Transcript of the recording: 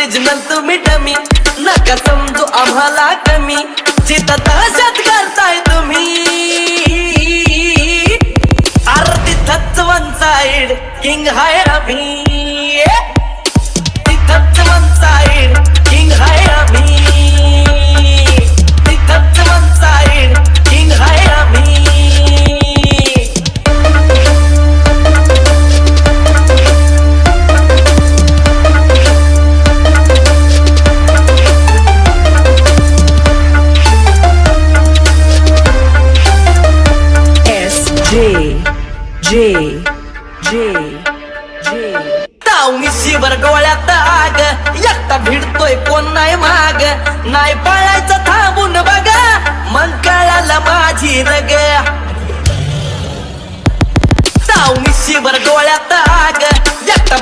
original तुम्ही dummy नका समजू आम्हाला कमी जिथं तशात करताय तुम्ही आरती तिथंच वन साइड किंग हाय आम्ही तिथंच वन साइड किंग हाय आम्ही तिथंच वन साइड किंग हाय आम्ही मिशीवर डोळ्यात आग एकटा भिडतोय कोण नाही माग नाही पळायचं थांबून बघा मग कळालं माझी रग मिशीवर डोळ्यात आग एकटा